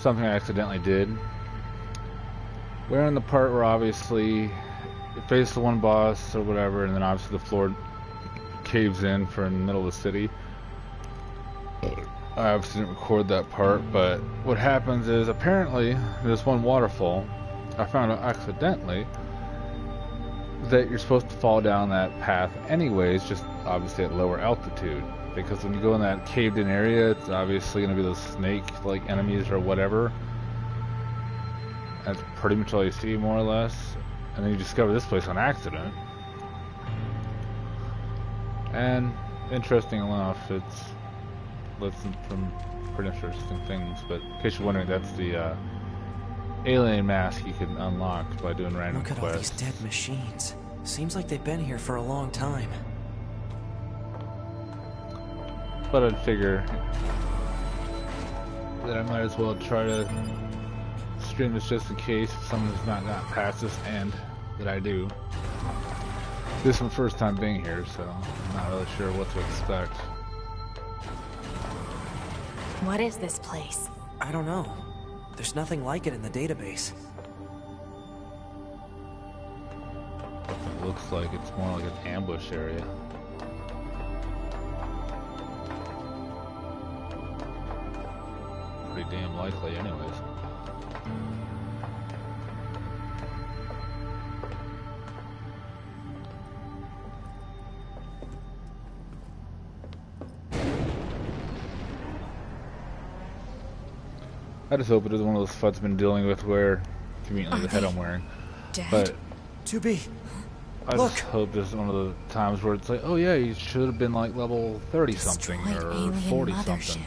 something I accidentally did. We're in the part where obviously you face the one boss or whatever, and then obviously the floor caves in for in the middle of the city. I obviously didn't record that part, but what happens is apparently there's one waterfall. I found out accidentally that you're supposed to fall down that path anyways, just obviously at lower altitude. Because when you go in that caved in area, it's obviously going to be those snake-like enemies or whatever. That's pretty much all you see, more or less. And then you discover this place on accident. And interesting enough, it's listened from pretty interesting things. But in case you're wondering, that's the alien mask you can unlock by doing random quests. Look at all these dead machines. Seems like they've been here for a long time. But I'd figure that I might as well try to stream this just in case someone's not got past this end that I do. This is my first time being here, so I'm not really sure what to expect. What is this place? I don't know. There's nothing like it in the database. It looks like it's more like an ambush area. Pretty damn likely anyways. I just hope it is one of those FUDs I've been dealing with where conveniently the head I'm wearing. Dead? But 2B. I just hope this is one of the times where it's like, oh yeah, you should have been like level 30 something or 40 something.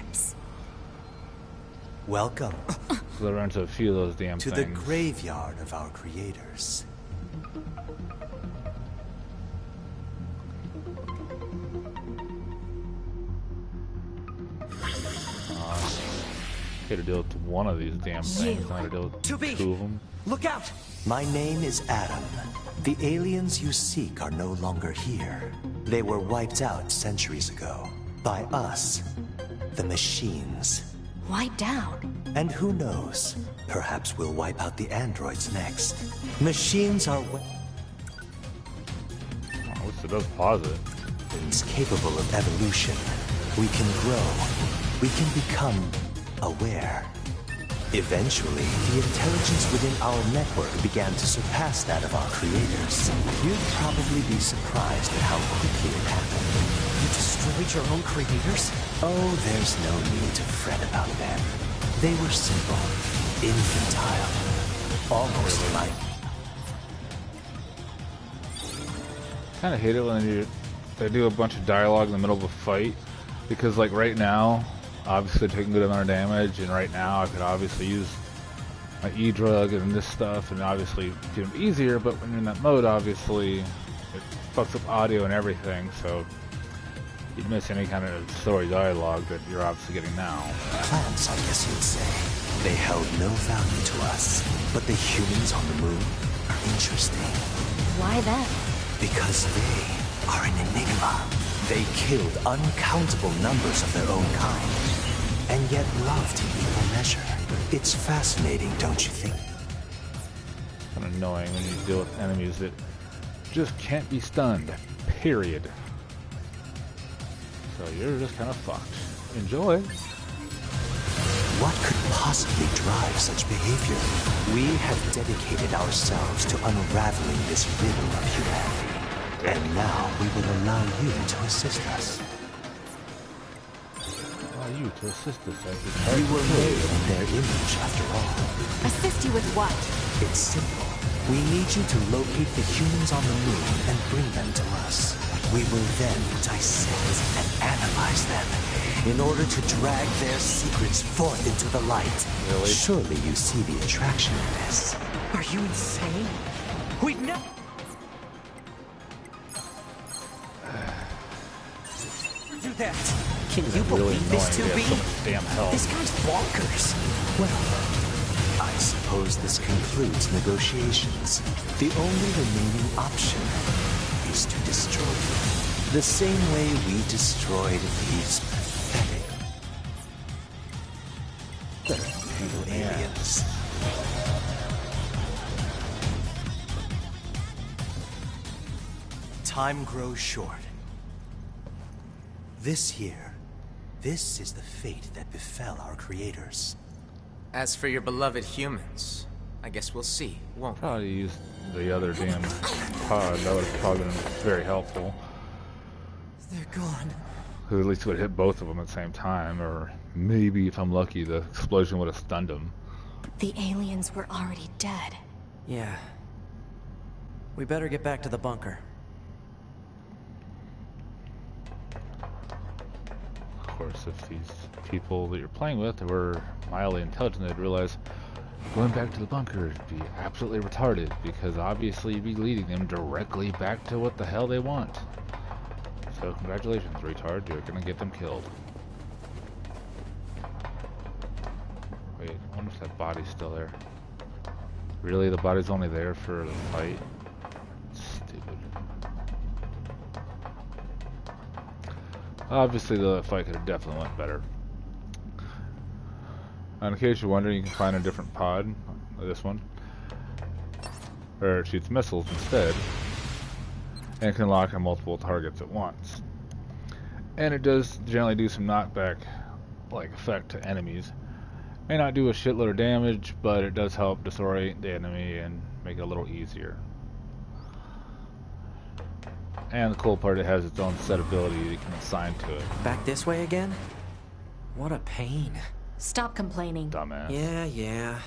Welcome Because I ran into a few of those damn to things. the graveyard of our creators. Okay, to deal with one of these damn things, not to deal with 2B. two of them. Look out! My name is Adam. The aliens you seek are no longer here. They were wiped out centuries ago. By us. The machines. Wiped out? And who knows? Perhaps we'll wipe out the androids next. Machines are At least it does pause it. weapons capable of evolution. We can grow. We can become aware. Eventually, the intelligence within our network began to surpass that of our creators. You'd probably be surprised at how quickly it happened. You destroyed your own creators? Oh, there's no need to fret about them. They were simple, infantile, almost like... Kind of hate it when they do a bunch of dialogue in the middle of a fight, because like right now, obviously taking a good amount of damage, and right now I could obviously use my E-drug and this stuff, and obviously get them easier. But when you're in that mode, obviously it fucks up audio and everything, so you'd miss any kind of story dialogue that you're obviously getting now. Plants, I guess you'd say. They held no value to us, but the humans on the moon are interesting. Why them? Because they are an enigma. They killed uncountable numbers of their own kind, and yet loved in equal measure. It's fascinating, don't you think? Kind of annoying when you deal with enemies that just can't be stunned, period. So you're just kind of fucked. Enjoy. What could possibly drive such behavior? We have dedicated ourselves to unraveling this riddle of humanity. And now we will allow you to assist us. Allow you to assist us as You were made in their image, after all. Assist you with what? It's simple. We need you to locate the humans on the moon and bring them to us. We will then dissect and analyze them in order to drag their secrets forth into the light. Really? Surely you see the attraction in this. Are you insane? We'd never... do that. Can you really believe this, annoying. 2B? We have so much damn health. This guy's bonkers. Well, I suppose this concludes negotiations. The only remaining option is to destroy you. The same way we destroyed these pathetic little aliens. time grows short. This year, this is the fate that befell our creators. As for your beloved humans, I guess we'll see, won't we? Probably use the other damn pod. That would have probably been very helpful. They're gone. Because at least it would hit both of them at the same time, or maybe if I'm lucky, the explosion would have stunned them. The aliens were already dead. Yeah. We better get back to the bunker. Of course, if these people that you're playing with were mildly intelligent, they'd realize going back to the bunker would be absolutely retarded, because obviously you'd be leading them directly back to what the hell they want. So congratulations, retard, you're gonna get them killed. Wait, I wonder if that body's still there. Really, the body's only there for the fight? Stupid. Obviously the fight could have definitely went better. In case you're wondering, you can find a different pod, this one, where it shoots missiles instead, and can lock on multiple targets at once. And it does generally do some knockback like effect to enemies. May not do a shitload of damage, but it does help disorient the enemy and make it a little easier. And the cool part, it has its own set ability you can assign to it. Back this way again? What a pain. Stop complaining. Dumbass. Yeah.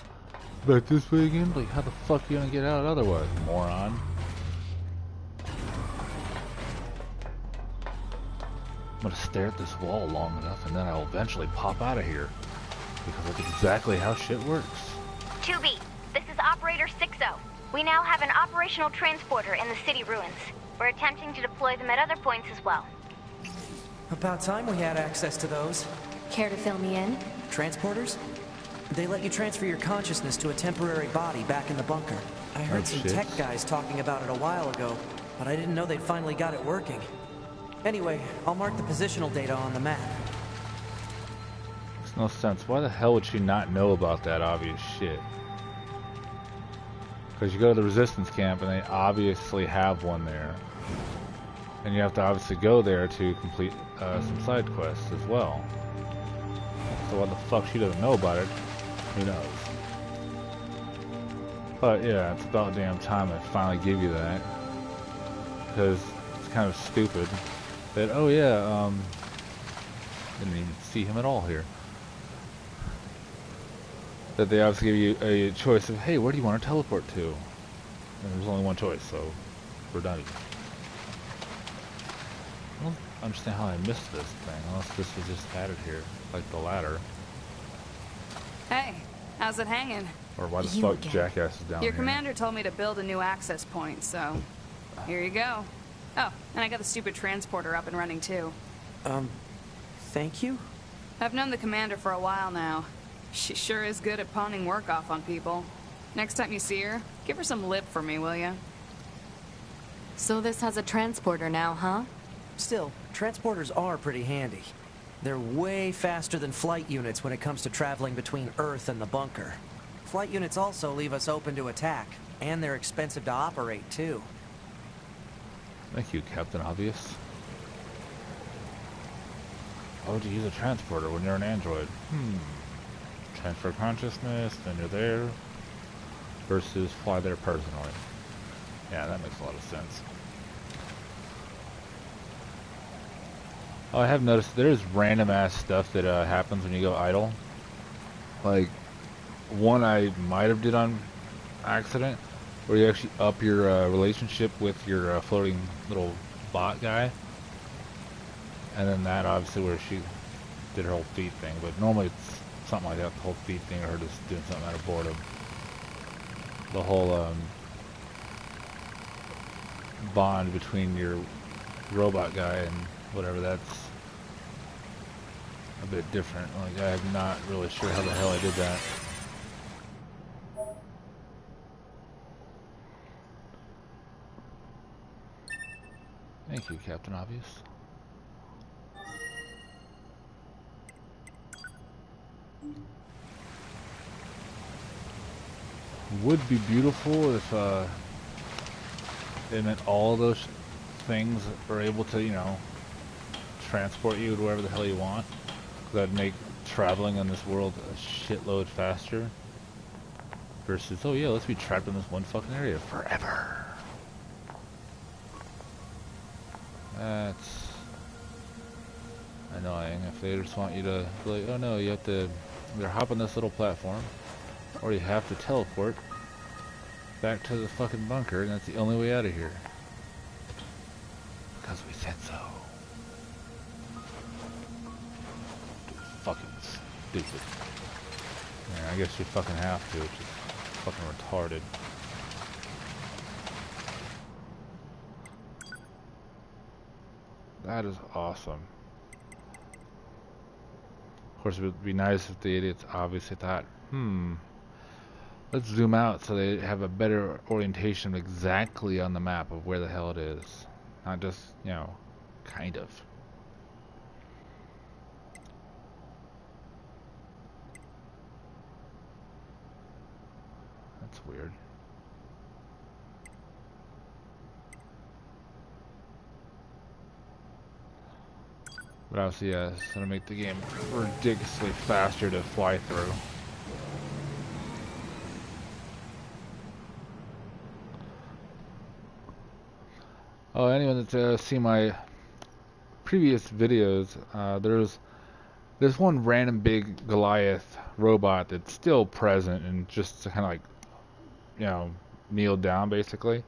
Back this way again? Like, how the fuck are you gonna get out otherwise, moron? I'm gonna stare at this wall long enough and then I'll eventually pop out of here. Because that's exactly how shit works. 2B, this is Operator 60. We now have an operational transporter in the city ruins. We're attempting to deploy them at other points as well. About time we had access to those. Care to fill me in? Transporters? They let you transfer your consciousness to a temporary body back in the bunker. I heard some tech guys talking about it a while ago, but I didn't know they'd finally got it working. Anyway, I'll mark the positional data on the map. Makes no sense. Why the hell would she not know about that obvious shit? Because you go to the resistance camp and they obviously have one there. And you have to obviously go there to complete some side quests as well. So what the fuck she doesn't know about it, who knows. But yeah, it's about damn time I finally give you that. Because it's kind of stupid that, oh yeah, didn't even see him at all here. That they obviously give you a choice of, hey, where do you want to teleport to? And there's only one choice, so we're done. I don't understand how I missed this thing, unless this was just added here, like the ladder. Hey, how's it hanging? Or why the You fuck again. Jackass is down Your here. commander told me to build a new access point, so here you go. Oh, and I got the stupid transporter up and running too. Thank you? I've known the commander for a while now. She sure is good at pawning work off on people. Next time you see her, give her some lip for me, will ya? So this has a transporter now, huh? Still, transporters are pretty handy. They're way faster than flight units when it comes to traveling between Earth and the bunker. Flight units also leave us open to attack, and they're expensive to operate, too. Thank you, Captain Obvious. Why would you use a transporter when you're an android? Transfer consciousness, then you're there, versus fly there personally. Yeah, that makes a lot of sense. Oh, I have noticed there's random ass stuff that happens when you go idle. Like, one I might have did on accident, where you actually up your relationship with your floating little bot guy. And then that obviously where she did her whole feet thing, but normally it's something like that, the whole feet thing, or her just doing something out of boredom. The whole bond between your robot guy and whatever, that's a bit different. Like, I'm not really sure how the hell I did that. Thank you, Captain Obvious. Would be beautiful if it meant all those things are able to, you know, transport you to wherever the hell you want. That'd make traveling in this world a shitload faster. Versus, oh yeah, let's be trapped in this one fucking area forever. That's annoying. If they just want you to be like, oh no, you have to either hop on this little platform, or you have to teleport back to the fucking bunker, and that's the only way out of here. Because we said so. Fucking stupid. Yeah, I guess you fucking have to, which is fucking retarded. That is awesome. Of course, it would be nice if the idiots obviously thought, let's zoom out so they have a better orientation exactly on the map of where the hell it is. Not just, you know, kind of. That's weird. But obviously, yeah, it's gonna make the game ridiculously faster to fly through. Oh, anyone that's seen my previous videos, there's one random big Goliath robot that's still present and just kind of like, you know, kneeled down basically,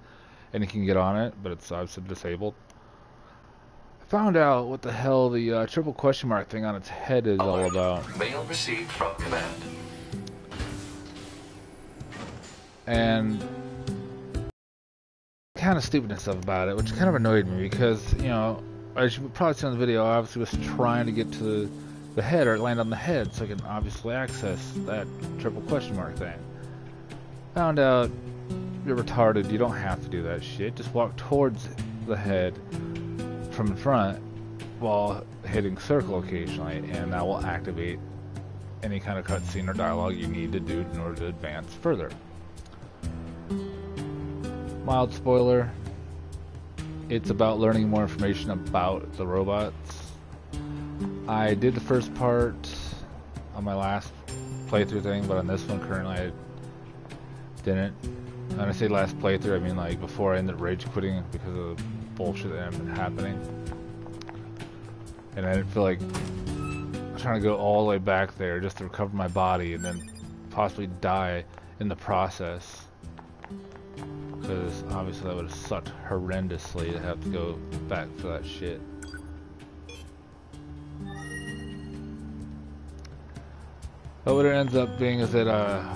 and you can get on it, but it's obviously disabled. I found out what the hell the triple question mark thing on its head is all about. Mail received from command. And kind of stupid stuff about it, which kind of annoyed me because, you know, as you probably see on the video, I obviously was trying to get to the head or land on the head so I can obviously access that triple question mark thing. Found out you're retarded, you don't have to do that shit. Just walk towards the head from in front while hitting circle occasionally, and that will activate any kind of cutscene or dialogue you need to do in order to advance further. Mild spoiler, it's about learning more information about the robots. I did the first part on my last playthrough thing, but on this one currently I didn't. When I say last playthrough, I mean like before I ended up rage quitting because of the bullshit that had been happening. And I didn't feel like trying to go all the way back there just to recover my body and then possibly die in the process. Because obviously that would have sucked horrendously to have to go back for that shit. But what it ends up being is that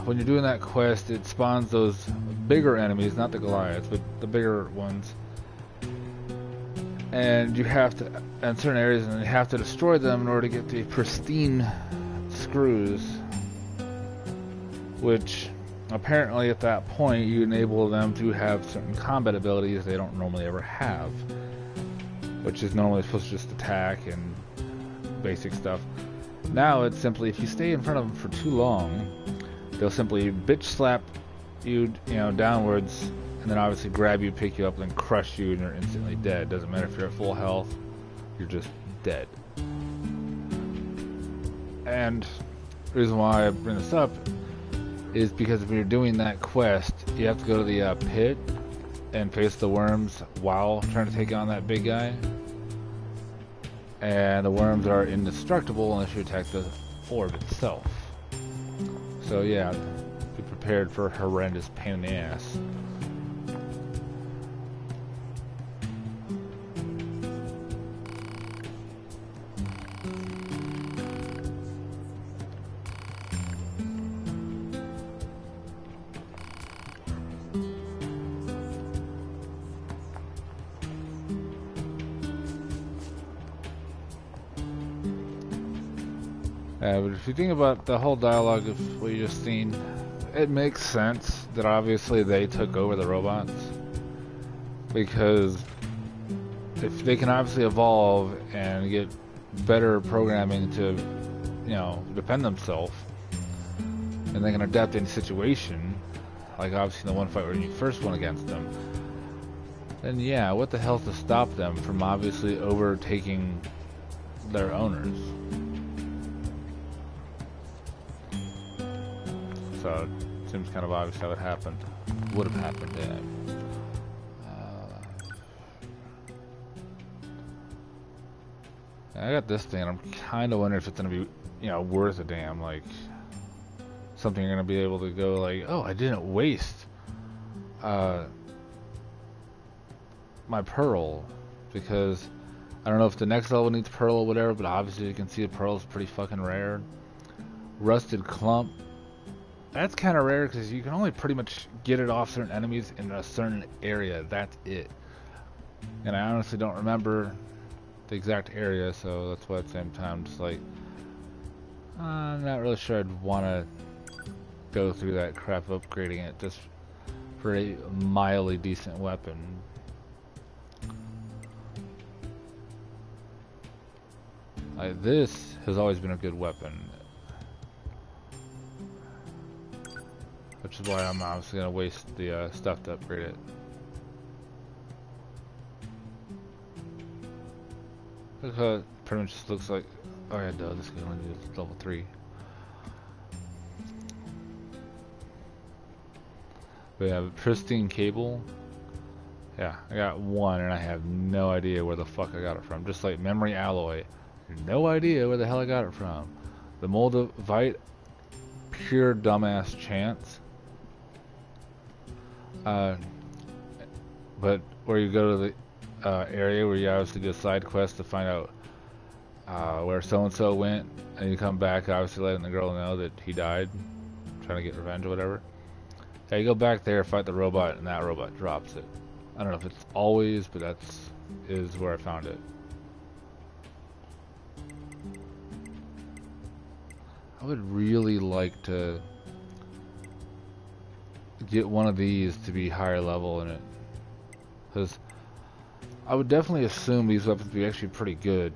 when you're doing that quest, it spawns those bigger enemies, not the Goliaths, but the bigger ones. And you have to, in certain areas, and you have to destroy them in order to get the pristine screws. Which, apparently at that point, you enable them to have certain combat abilities they don't normally ever have. Which is normally supposed to just attack and basic stuff. Now it's simply, if you stay in front of them for too long, they'll simply bitch slap you, downwards, and then obviously grab you, pick you up, and then crush you, and you're instantly dead. Doesn't matter if you're at full health, you're just dead. And the reason why I bring this up is because if you're doing that quest, you have to go to the pit and face the worms while trying to take on that big guy. And the worms are indestructible unless you attack the orb itself. So yeah, be prepared for a horrendous pain in the ass. But if you think about the whole dialogue of what you just seen, it makes sense that obviously they took over the robots. Because if they can obviously evolve and get better programming to, defend themselves, and they can adapt to any situation, like obviously in the one fight where you first went against them, then yeah, what the hell's to stop them from obviously overtaking their owners? So it seems kind of obvious how it happened. Would have happened, yeah. I got this thing, and I'm kind of wondering if it's gonna be, you know, worth a damn, like something you're gonna be able to go like, oh, I didn't waste my pearl, because I don't know if the next level needs pearl or whatever, but obviously you can see the pearl is pretty fucking rare. Rusted clump, that's kind of rare because you can only pretty much get it off certain enemies in a certain area. That's it. And I honestly don't remember the exact area, so that's why at the same time, just like, I'm not really sure I'd want to go through that crap upgrading it just for a mildly decent weapon. Like, this has always been a good weapon, which is why I'm obviously going to waste the stuff to upgrade it. Look how it pretty much just looks like, oh yeah, duh, this can only do level 3. We have a pristine cable. Yeah, I got one and I have no idea where the fuck I got it from. Just like memory alloy. No idea where the hell I got it from. The Moldavite, pure dumbass chance. But where you go to the area where you obviously do a side quest to find out where so-and-so went, and you come back obviously letting the girl know that he died, trying to get revenge or whatever. Yeah, you go back there, fight the robot, and that robot drops it. I don't know if it's always, but that's where I found it. I would really like to get one of these to be higher level in it, because I would definitely assume these weapons would be actually pretty good,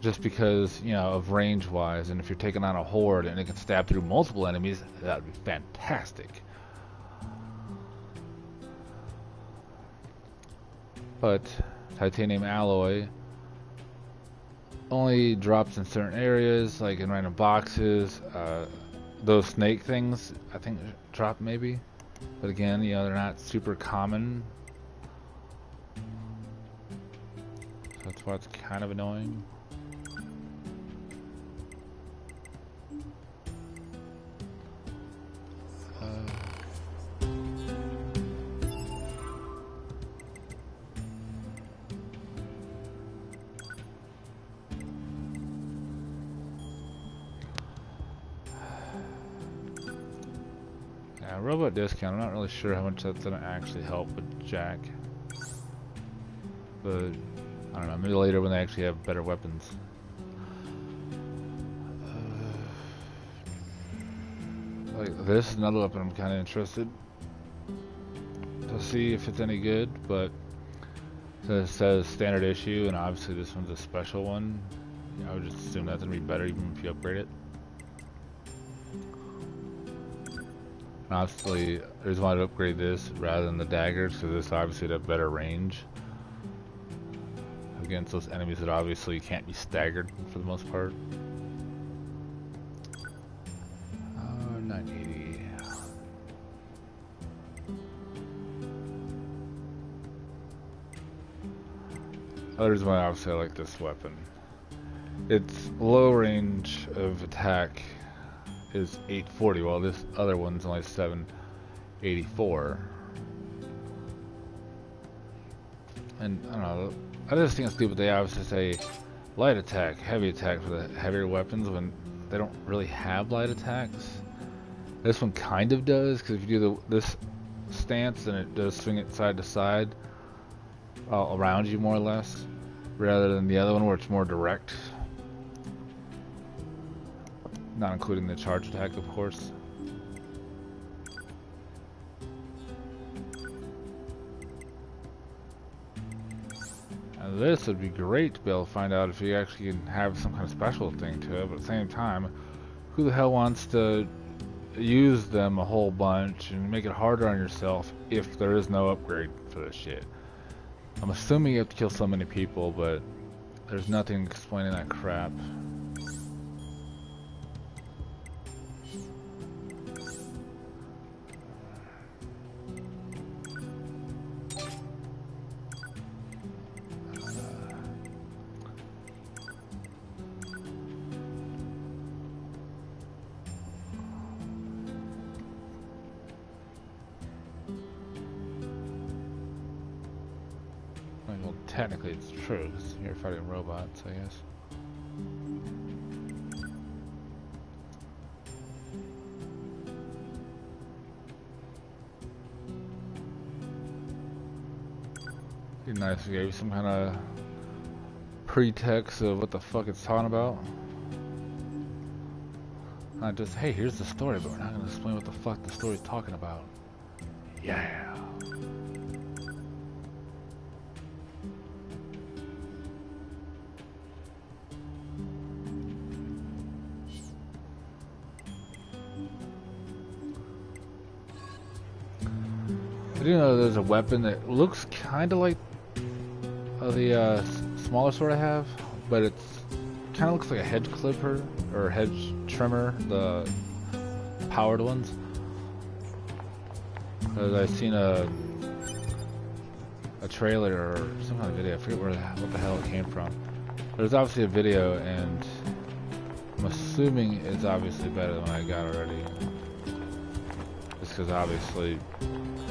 just because, you know, of range wise, and if you're taking on a horde and it can stab through multiple enemies, that would be fantastic. But titanium alloy only drops in certain areas, like in random boxes. Those snake things, I think, drop maybe, but again, you know, they're not super common, so that's why it's kind of annoying. Robot discount, I'm not really sure how much that's going to actually help with Jack. But, I don't know, maybe later when they actually have better weapons. Like this, another weapon I'm kind of interested to see if it's any good, but since it says standard issue, and obviously this one's a special one, I would just assume that's going to be better even if you upgrade it. Obviously, I just wanted to upgrade this rather than the daggers, because this obviously had a better range against those enemies that obviously can't be staggered for the most part. 980. Other reason why obviously I like this weapon. Its low range of attack is 840, while this other one's only 784. And I don't know, I just think it's stupid they obviously say light attack, heavy attack for the heavier weapons when they don't really have light attacks. This one kind of does, because if you do this stance, then it does swing it side to side, around you more or less, rather than the other one where it's more direct. Not including the charge attack, of course. And this would be great to be able to find out if you actually can have some kind of special thing to it, but at the same time, who the hell wants to use them a whole bunch and make it harder on yourself if there is no upgrade for this shit. I'm assuming you have to kill so many people, but there's nothing explaining that crap. Well, technically it's true, because you're fighting robots, I guess. Be nice if you gave some kind of pretext of what the fuck it's talking about. Not just, hey, here's the story, but we're not going to explain what the fuck the story's talking about. Yeah. I do know there's a weapon that looks kind of like the smaller sword I have, but it's kind of looks like a hedge clipper or hedge trimmer, the powered ones. Because I've seen a trailer or some kind of video. I forget what the hell it came from. There's obviously a video, and I'm assuming it's obviously better than what I got already. Just because obviously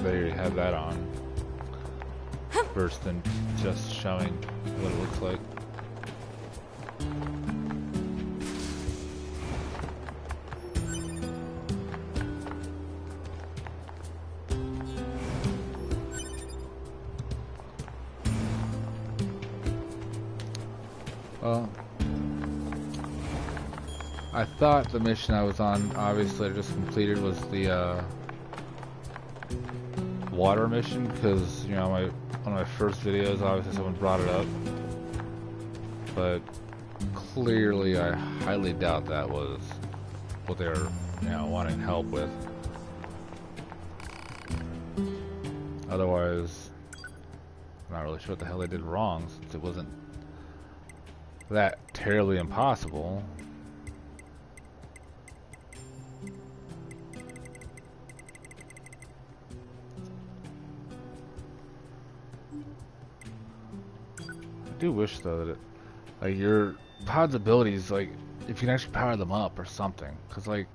they already have that on. First than just showing what it looks like. Well, I thought the mission I was on, obviously I just completed, was the water mission, because, you know, one of my first videos, obviously someone brought it up, but clearly I highly doubt that was what they were, you know, wanting help with. Otherwise, I'm not really sure what the hell they did wrong, since it wasn't that terribly impossible. I do wish though that like your pod's abilities, like if you can actually power them up or something, because like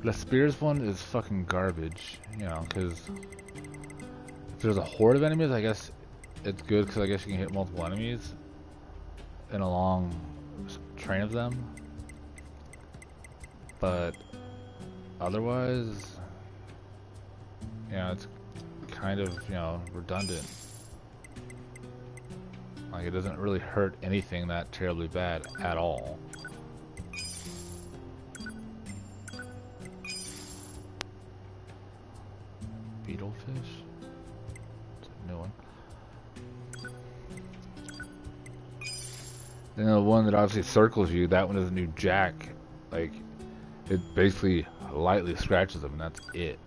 the spears one is fucking garbage, you know, because if there's a horde of enemies, I guess it's good, because I guess you can hit multiple enemies in a long train of them, but otherwise, you know, it's kind of, you know, redundant. Like, it doesn't really hurt anything that terribly bad at all. Beetlefish? It's a new one. Then the one that obviously circles you, that one is a new jack. Like, it basically lightly scratches them, and that's it.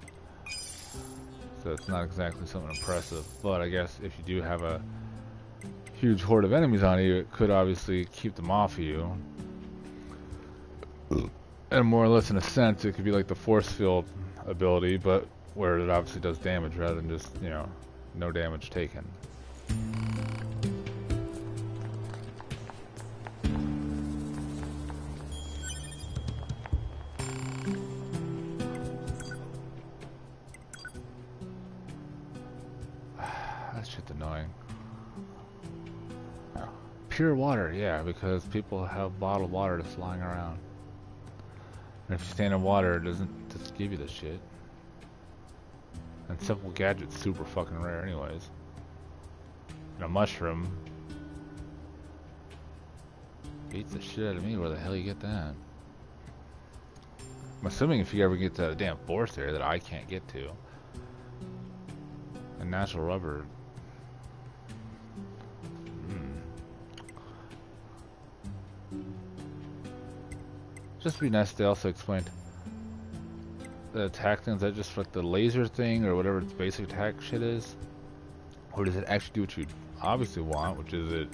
So it's not exactly something impressive. But I guess if you do have a huge horde of enemies on you, it could obviously keep them off of you. And more or less in a sense, it could be like the force field ability, but where it obviously does damage rather than just, you know, no damage taken. That shit's annoying. Pure water, yeah, because people have bottled water just lying around. And if you stand in water, it doesn't just give you this shit. And simple gadget's super fucking rare anyways. And a mushroom beats the shit out of me. Where the hell you get that? I'm assuming if you ever get to a damn forest area that I can't get to. And natural rubber. Just be nice, they also explained the attack thing, is that just like the laser thing or whatever its basic attack shit is? Or does it actually do what you obviously want, which is it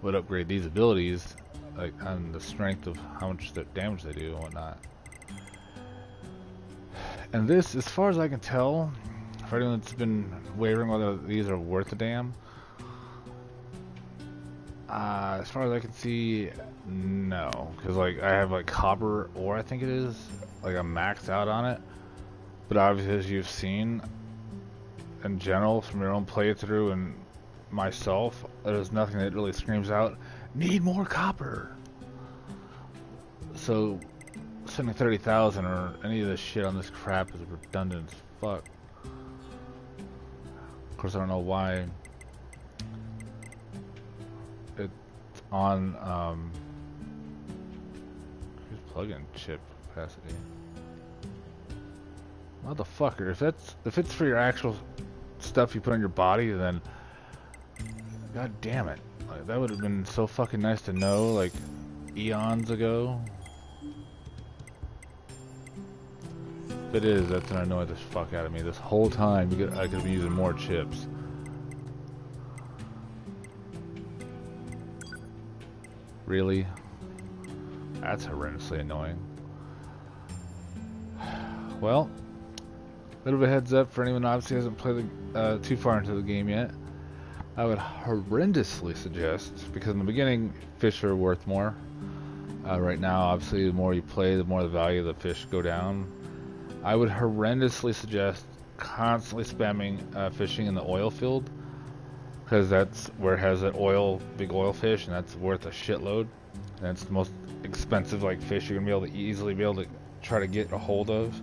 would upgrade these abilities, like on the strength of how much damage they do and whatnot. And this, as far as I can tell, for anyone that's been wavering whether these are worth a damn, as far as I can see, no. Because like I have like copper ore, I think it is, like I'm maxed out on it. But obviously, as you've seen, in general, from your own playthrough and myself, there's nothing that really screams out, need more copper. So, spending 30,000 or any of this shit on this crap is redundant as fuck. Of course, I don't know why it's on, here's plug-in chip capacity. Motherfucker, if it's for your actual stuff you put on your body, then god damn it. Like, that would have been so fucking nice to know, like, eons ago. If it is, that's gonna annoy the fuck out of me. This whole time, I could be using more chips. Really? That's horrendously annoying. Well, a little bit of heads up for anyone who obviously hasn't played too far into the game yet. I would horrendously suggest, because in the beginning, fish are worth more. Right now, obviously, the more you play, the more the value of the fish go down. I would horrendously suggest constantly spamming fishing in the oil field, because that's where it has that big oil fish, and that's worth a shitload. And it's the most expensive like fish you're gonna be able to easily try to get a hold of.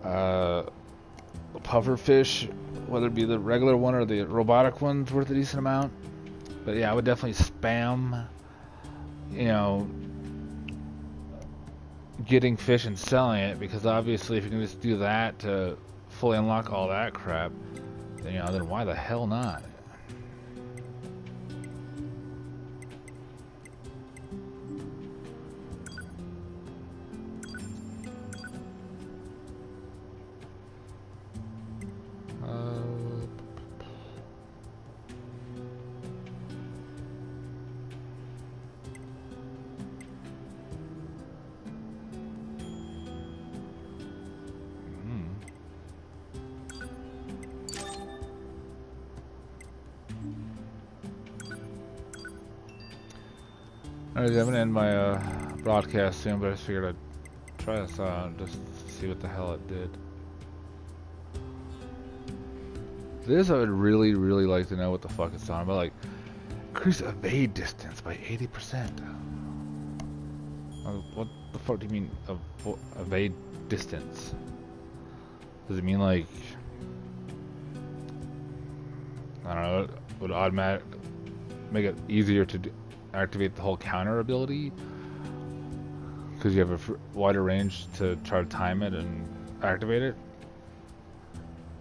The puffer fish, whether it be the regular one or the robotic one's worth a decent amount. But yeah, I would definitely spam, you know, getting fish and selling it, because obviously if you can just do that to fully unlock all that crap, then, you know, then why the hell not? Alright, I'm gonna end my broadcast soon, but I just figured I'd try this out just to see what the hell it did. This I would really, really like to know what the fuck it's talking about. Like, increase evade distance by 80%. What the fuck do you mean evade distance? Does it mean like, I don't know, would automatic make it easier to activate the whole counter ability? Because you have a wider range to try to time it and activate it?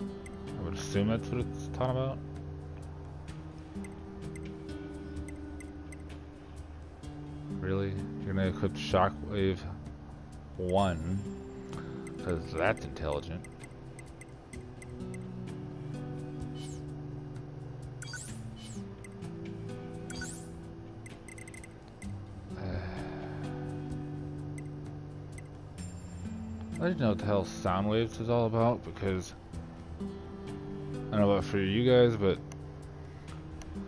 I would assume that's what it's talking about. Really? You're gonna equip Shockwave 1, because that's intelligent. I didn't know what the hell sound waves is all about, because I don't know about for you guys, but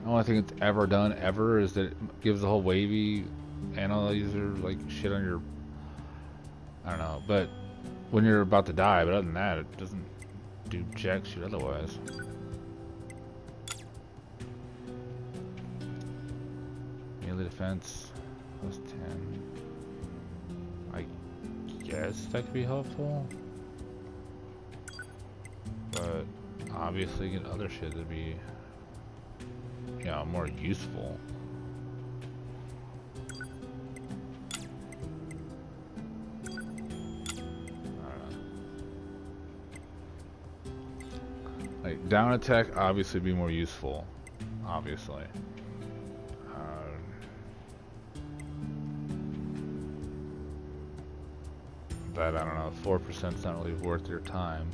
the only thing it's ever done ever is that it gives the whole wavy analyzer like shit on your, I don't know, but when you're about to die. But other than that, it doesn't do jack shit otherwise. Melee defense plus 10. I guess that could be helpful, but obviously get other shit that'd be, you know, more useful. Like down attack obviously be more useful, obviously. that, I don't know, 4% is not really worth your time.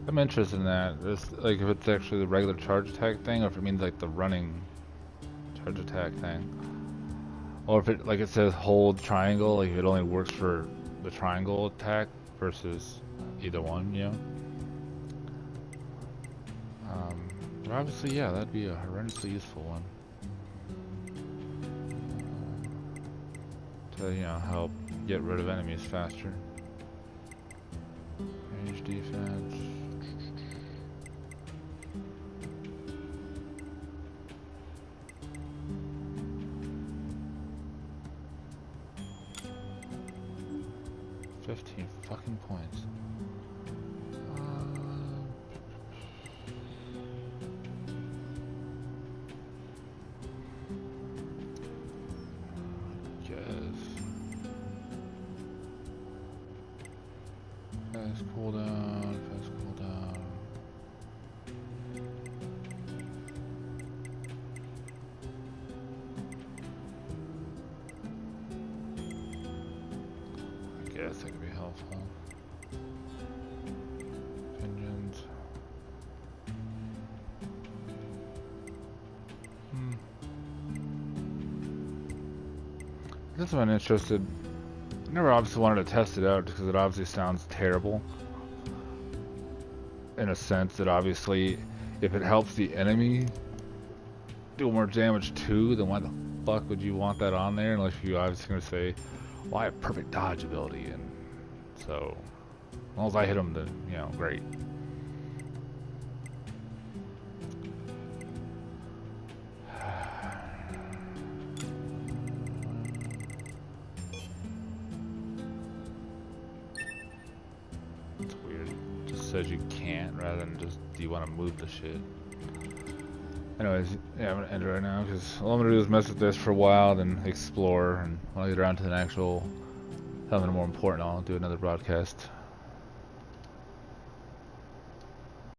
I'm interested in that. This, like, if it's actually the regular charge attack thing, or if it means like the running charge attack thing, or if it, like, it says hold triangle, like it only works for the triangle attack versus either one, you know. But obviously, yeah, that'd be a horrendously useful one to, you know, help get rid of enemies faster. Range defense. Fucking points. Fast cooldown, fast cooldown. I guess that could be helpful. Engines. This one interested. I never obviously wanted to test it out because it obviously sounds terrible. In a sense that obviously, if it helps the enemy do more damage too, then why the fuck would you want that on there? Unless you obviously going to say, well, I have perfect dodge ability, and so as long as I hit them, then, you know, great. It's weird. It just says you can't rather than just, do you want to move the shit? Anyways, yeah, I'm gonna end it right now because all I'm gonna do is mess with this for a while, then explore, and when I get around to the actual something more important, I'll do another broadcast.